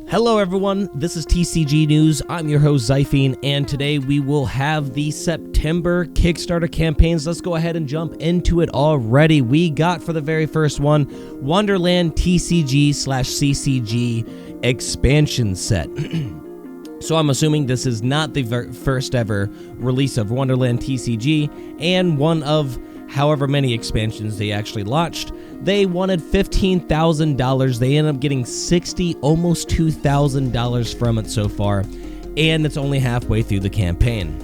Hello everyone, this is TCG News. I'm your host Zyphine, and today we will have the September Kickstarter campaigns. Let's go ahead and jump into it already. We got for the very first one, Wondrlnd TCG/CCG expansion set. So I'm assuming this is not the first ever release of Wondrlnd TCG, and one of however many expansions they actually launched. They wanted $15,000. They ended up getting $60,000, almost $2,000 from it so far, and it's only halfway through the campaign.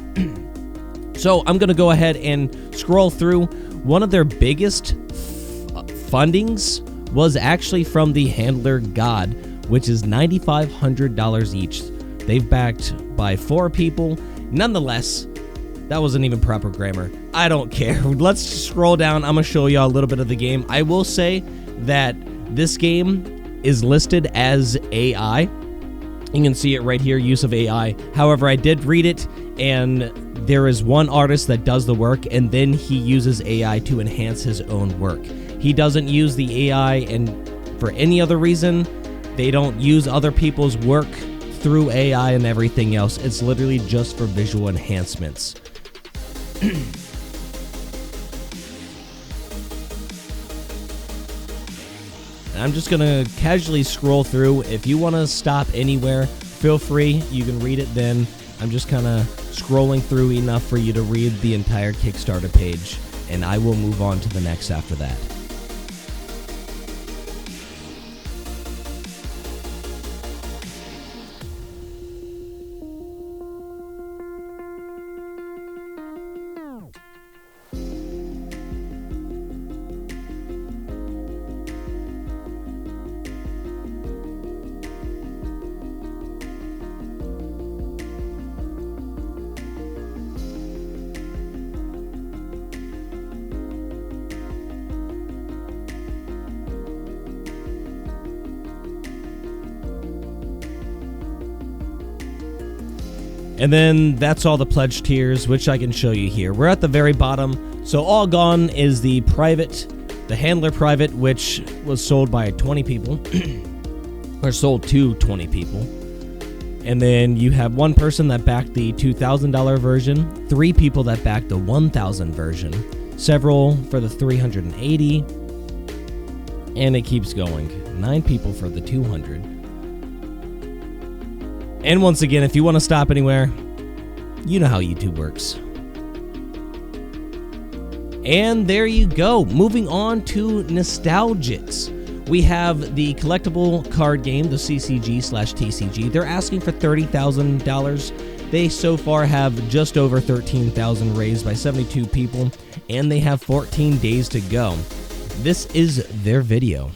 So I'm going to go ahead and scroll through. One of their biggest fundings was actually from the Handler God, which is $9,500 each. They've backed by 4 people. Nonetheless, that wasn't even proper grammar. I don't care. Let's scroll down. I'm going to show you a little bit of the game. I will say that this game is listed as AI. You can see it right here, use of AI. However, I did read it, and there is one artist that does the work, and then he uses AI to enhance his own work. He doesn't use the AI and for any other reason. They don't use other people's work through AI and everything else. It's literally just for visual enhancements. I'm just gonna casually scroll through. If you want to stop anywhere, feel free. You can read it then. I'm just kind of scrolling through enough for you to read the entire Kickstarter page, and I will move on to the next after that. And then that's all the pledge tiers, which I can show you here. We're at the very bottom. So all gone is the private, the Handler private, which was sold by 20 people, or sold to 20 people. And then you have one person that backed the $2,000 version, 3 people that backed the $1,000 version, several for the $380, and it keeps going. 9 people for the $200. And once again, if you want to stop anywhere, you know how YouTube works. And there you go. Moving on to Nostagix. We have the collectible card game, the CCG/TCG. They're asking for $30,000. They so far have just over $13,000 raised by 72 people, and they have 14 days to go. This is their video.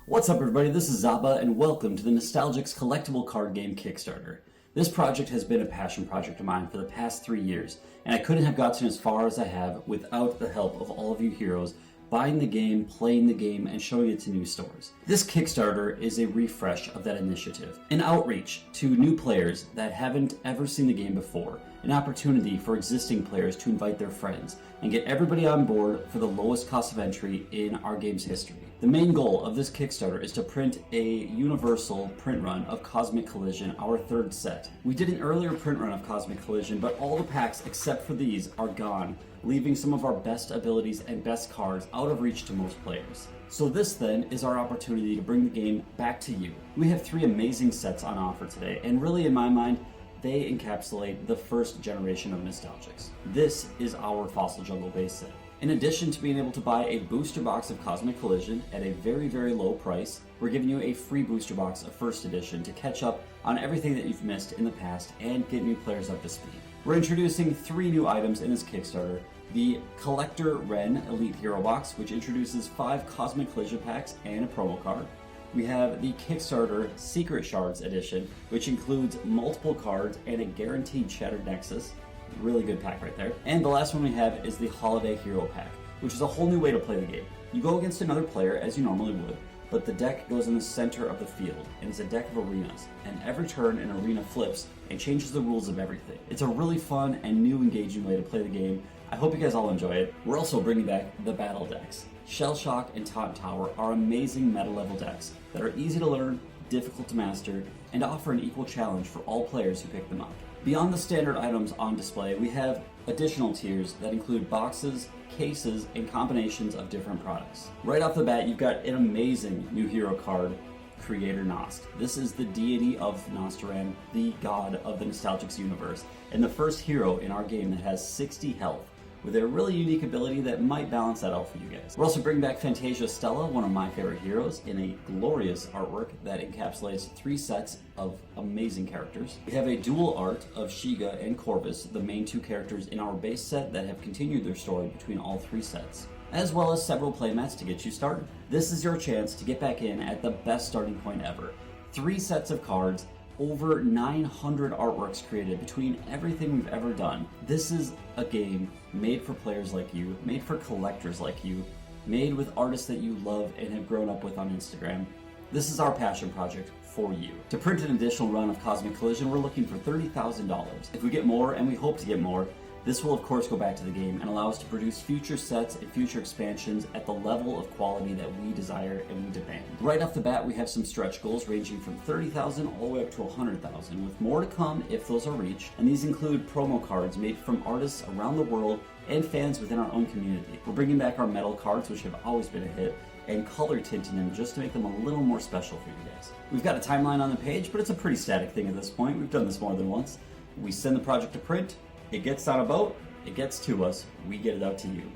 What's up everybody, this is Zaba and welcome to the Nostagix collectible card game Kickstarter. This project has been a passion project of mine for the past 3 years, and I couldn't have gotten as far as I have without the help of all of you heroes buying the game, playing the game, and showing it to new stores. This Kickstarter is a refresh of that initiative, an outreach to new players that haven't ever seen the game before, an opportunity for existing players to invite their friends, and get everybody on board for the lowest cost of entry in our game's history. The main goal of this Kickstarter is to print a universal print run of Cosmic Collision, our 3rd set. We did an earlier print run of Cosmic Collision, but all the packs except for these are gone, leaving some of our best abilities and best cards out of reach to most players. So this then is our opportunity to bring the game back to you. We have 3 amazing sets on offer today, and really in my mind, they encapsulate the first generation of Nostagix. This is our Fossil Jungle base set. In addition to being able to buy a booster box of Cosmic Collision at a very, very low price, we're giving you a free booster box of First Edition to catch up on everything that you've missed in the past and get new players up to speed. We're introducing 3 new items in this Kickstarter. The Collector Ren Elite Hero Box, which introduces 5 Cosmic Collision packs and a promo card. We have the Kickstarter Secret Shards Edition, which includes multiple cards and a guaranteed Shattered Nexus. Really good pack right there. And the last one we have is the Holiday Hero Pack, which is a whole new way to play the game. You go against another player as you normally would, but the deck goes in the center of the field, and it's a deck of arenas, and every turn an arena flips and changes the rules of everything. It's a really fun and new engaging way to play the game. I hope you guys all enjoy it. We're also bringing back the battle decks. Shell Shock and Taunt Tower are amazing meta level decks that are easy to learn, difficult to master, and offer an equal challenge for all players who pick them up. Beyond the standard items on display, we have additional tiers that include boxes, cases, and combinations of different products. Right off the bat, you've got an amazing new hero card, Creator Nost. This is the deity of Nostagix, the god of the Nostagix universe, and the first hero in our game that has 60 health, with a really unique ability that might balance that out for you guys. We're also bringing back Fantasia Stella, one of my favorite heroes, in a glorious artwork that encapsulates 3 sets of amazing characters. We have a dual art of Shiga and Corvus, the main 2 characters in our base set that have continued their story between all 3 sets, as well as several playmats to get you started. This is your chance to get back in at the best starting point ever. 3 sets of cards, over 900 artworks created between everything we've ever done. This is a game made for players like you, made for collectors like you, made with artists that you love and have grown up with on Instagram. This is our passion project for you. To print an additional run of Cosmic Collision, we're looking for $30,000. If we get more, and we hope to get more, this will of course go back to the game and allow us to produce future sets and future expansions at the level of quality that we desire and we demand. Right off the bat, we have some stretch goals ranging from 30,000 all the way up to 100,000, with more to come if those are reached, and these include promo cards made from artists around the world and fans within our own community. We're bringing back our metal cards, which have always been a hit, and color tinting them just to make them a little more special for you guys. We've got a timeline on the page, but it's a pretty static thing at this point. We've done this more than once. We send the project to print, it gets on a boat, it gets to us, we get it out to you.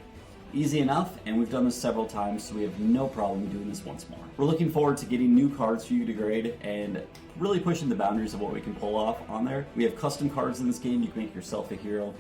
Easy enough, and we've done this several times, so we have no problem doing this once more. We're looking forward to getting new cards for you to grade and really pushing the boundaries of what we can pull off on there. We have custom cards in this game. You can make yourself a hero.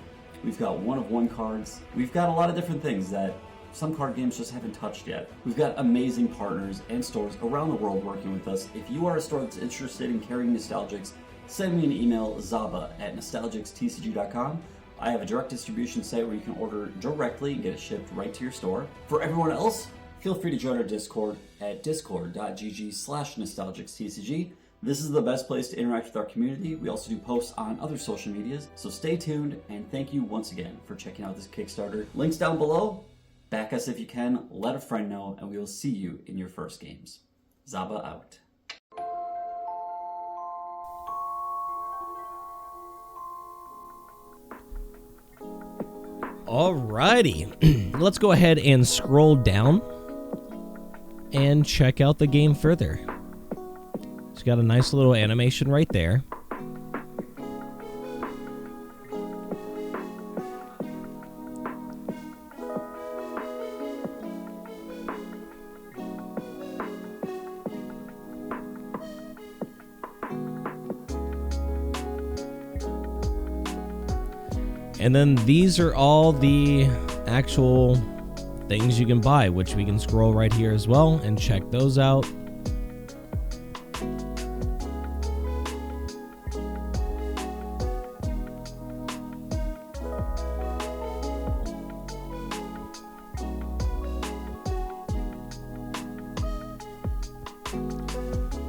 We've got one-of-one cards. We've got a lot of different things that some card games just haven't touched yet. We've got amazing partners and stores around the world working with us. If you are a store that's interested in carrying Nostagix, send me an email, zaba@nostagixtcg.com. I have a direct distribution site where you can order directly and get it shipped right to your store. For everyone else, feel free to join our Discord at discord.gg/nostalgicstcg. This is the best place to interact with our community. We also do posts on other social medias, so stay tuned, and thank you once again for checking out this Kickstarter. Links down below. Back us if you can, let a friend know, and we will see you in your first games. Zaba out. Alrighty, let's go ahead and scroll down and check out the game further. It's got a nice little animation right there. And then these are all the actual things you can buy, which we can scroll right here as well and check those out.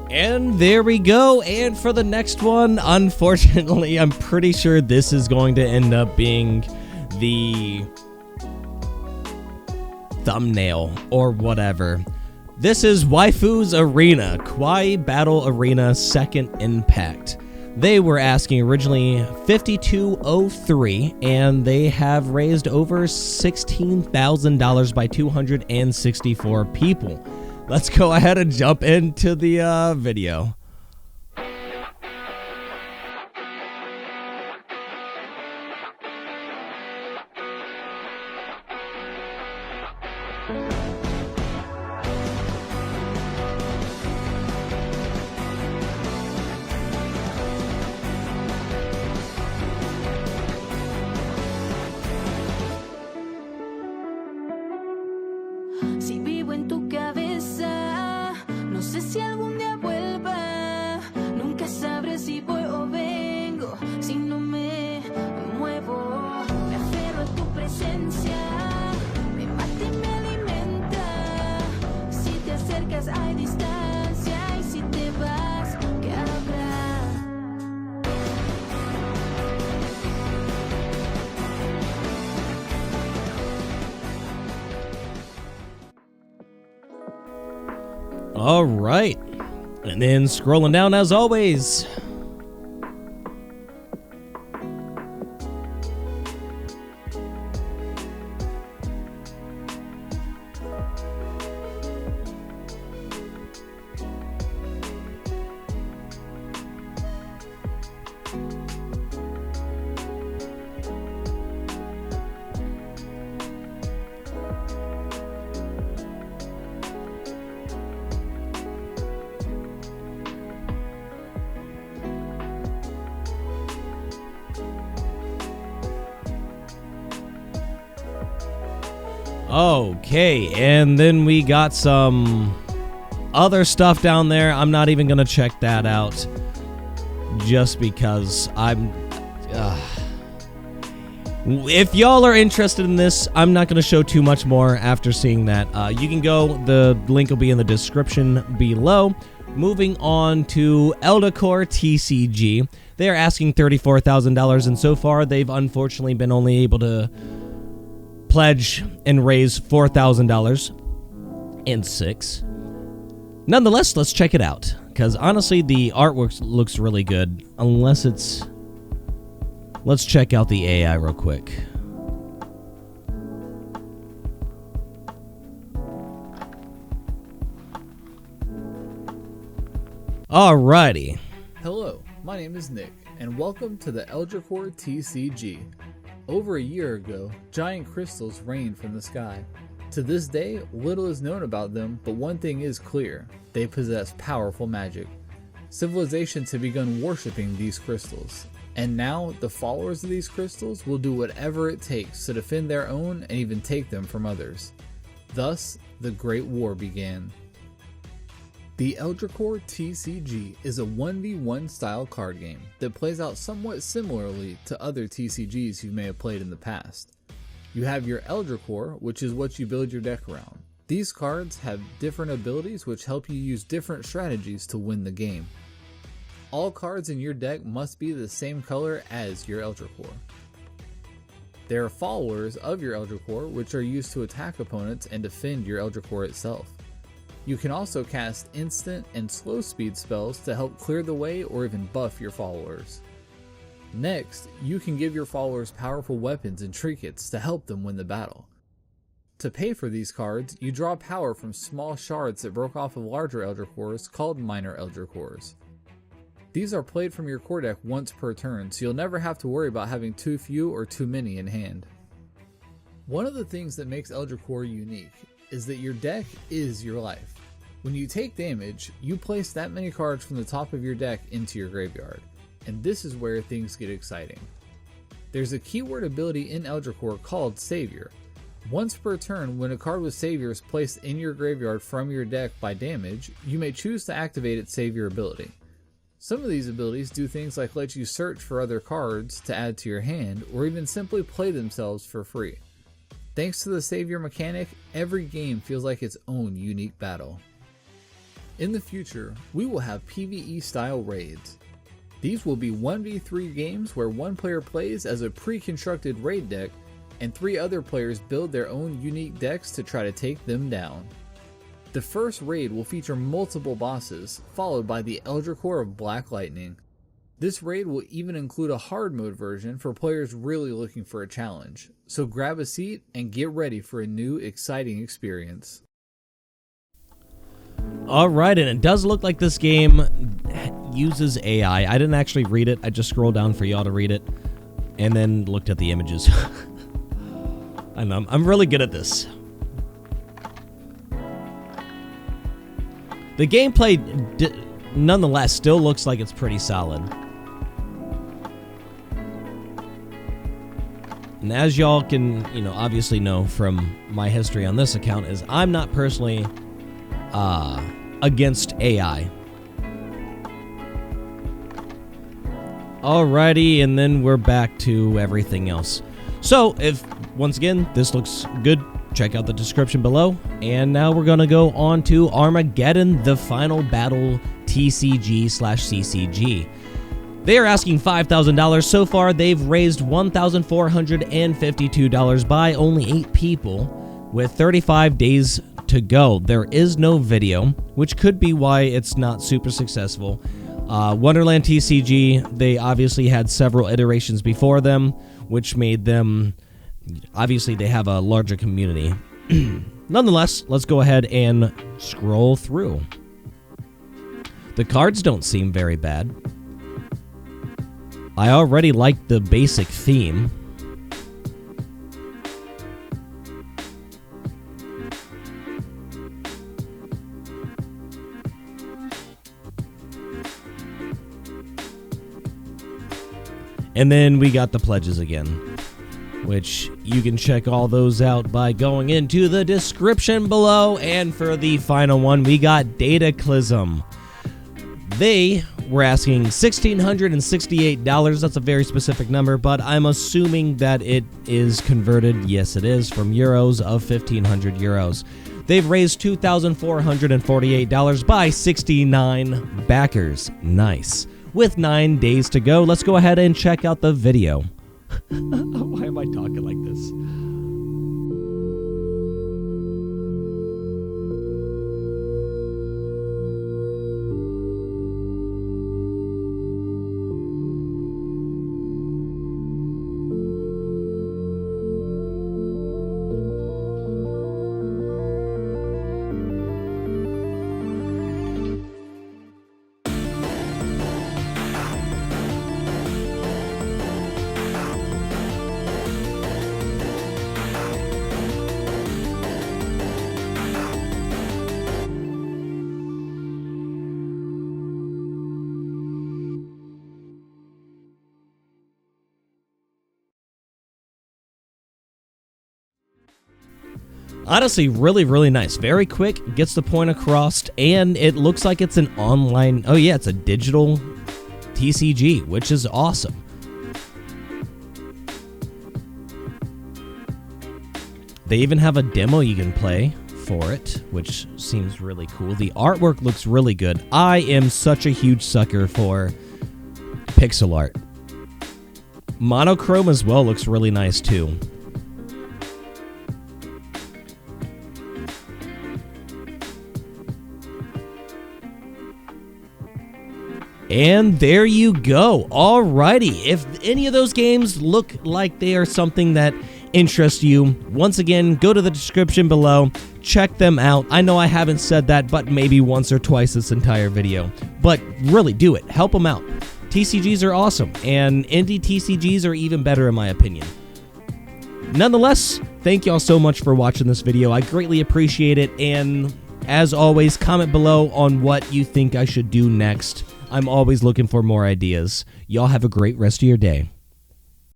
And there we go. And for the next one, unfortunately, I'm pretty sure this is going to end up being the thumbnail or whatever. This is Waifu's Arena, Kawaii Battle Arena Second Impact. They were asking originally $52.03, and they have raised over $16,000 by 264 people. Let's go ahead and jump into the video. Si vivo en tu cabeza, no sé si algún día vuelva. Nunca sabré si voy o vengo, si no me muevo. Me aferro a tu presencia, me mata y me alimenta. Si te acercas hay distancia y si te vas, ¿qué habrá? All right. And then scrolling down as always. Okay, and then we got some other stuff down there. I'm not even going to check that out just because if y'all are interested in this, I'm not going to show too much more after seeing that. You can go, the link will be in the description below. Moving on to Eldicore TCG. They are asking $34,000, and so far they've unfortunately been only able to pledge and raise $4,000 and 6. Nonetheless, let's check it out, because honestly the artwork looks really good, unless it's... Let's check out the AI real quick. Alrighty. Hello, my name is Nick, and welcome to the Eldicore TCG. Over a year ago, giant crystals rained from the sky. To this day, little is known about them, but one thing is clear: they possess powerful magic. Civilizations have begun worshipping these crystals, and now the followers of these crystals will do whatever it takes to defend their own and even take them from others. Thus, the Great War began. The Eldicore TCG is a 1v1 style card game that plays out somewhat similarly to other TCGs you may have played in the past. You have your Eldicore, which is what you build your deck around. These cards have different abilities which help you use different strategies to win the game. All cards in your deck must be the same color as your Eldicore. There are followers of your Eldicore which are used to attack opponents and defend your Eldicore itself. You can also cast instant and slow speed spells to help clear the way or even buff your followers. Next, you can give your followers powerful weapons and trinkets to help them win the battle. To pay for these cards, you draw power from small shards that broke off of larger Eldicores called minor Eldicores. These are played from your core deck once per turn, so you'll never have to worry about having too few or too many in hand. One of the things that makes Eldicore unique is that your deck is your life. When you take damage, you place that many cards from the top of your deck into your graveyard, and this is where things get exciting. There's a keyword ability in Eldicore called Savior. Once per turn, when a card with Savior is placed in your graveyard from your deck by damage, you may choose to activate its Savior ability. Some of these abilities do things like let you search for other cards to add to your hand, or even simply play themselves for free. Thanks to the Savior mechanic, every game feels like its own unique battle. In the future, we will have PvE style raids. These will be 1v3 games where one player plays as a pre-constructed raid deck and 3 other players build their own unique decks to try to take them down. The first raid will feature multiple bosses, followed by the Eldicore of Black Lightning. This raid will even include a hard mode version for players really looking for a challenge, so grab a seat and get ready for a new exciting experience. Alright, and it does look like this game uses AI. I didn't actually read it, I just scrolled down for y'all to read it, and then looked at the images. I know, I'm really good at this. The gameplay, nonetheless, still looks like it's pretty solid. And as y'all can, obviously know from my history on this account, is I'm not personally against AI. Alrighty, and then we're back to everything else. So, if, once again, this looks good, check out the description below. And now we're going to go on to Armageddon, the Final Battle TCG/CCG. They are asking $5,000. So far, they've raised $1,452 by only 8 people. with 35 days to go. There is no video, which could be why it's not super successful. Wondrlnd TCG, they obviously had several iterations before them, which made them, obviously they have a larger community. Nonetheless, let's go ahead and scroll through. The cards don't seem very bad. I already like the basic theme. And then we got the pledges again, which you can check all those out by going into the description below. And for the final one, we got Dataclysm. They were asking $1,668. That's a very specific number, but I'm assuming that it is converted, yes it is, from euros of 1,500 euros. They've raised $2,448 by 69 backers. Nice. With 9 days to go, let's go ahead and check out the video. Why am I talking like this? Honestly, really nice. Very quick, gets the point across, and it looks like it's an online... Oh yeah, it's a digital TCG, which is awesome. They even have a demo you can play for it, which seems really cool. The artwork looks really good. I am such a huge sucker for pixel art. Monochrome as well looks really nice too. And there you go. Alrighty, if any of those games look like they are something that interests you, once again, go to the description below, check them out. I know I haven't said that but maybe once or twice this entire video, but really do it. Help them out. TCGs are awesome, and indie TCGs are even better in my opinion. Nonetheless, thank y'all so much for watching this video. I greatly appreciate it, and as always, comment below on what you think I should do next. I'm always looking for more ideas. Y'all have a great rest of your day.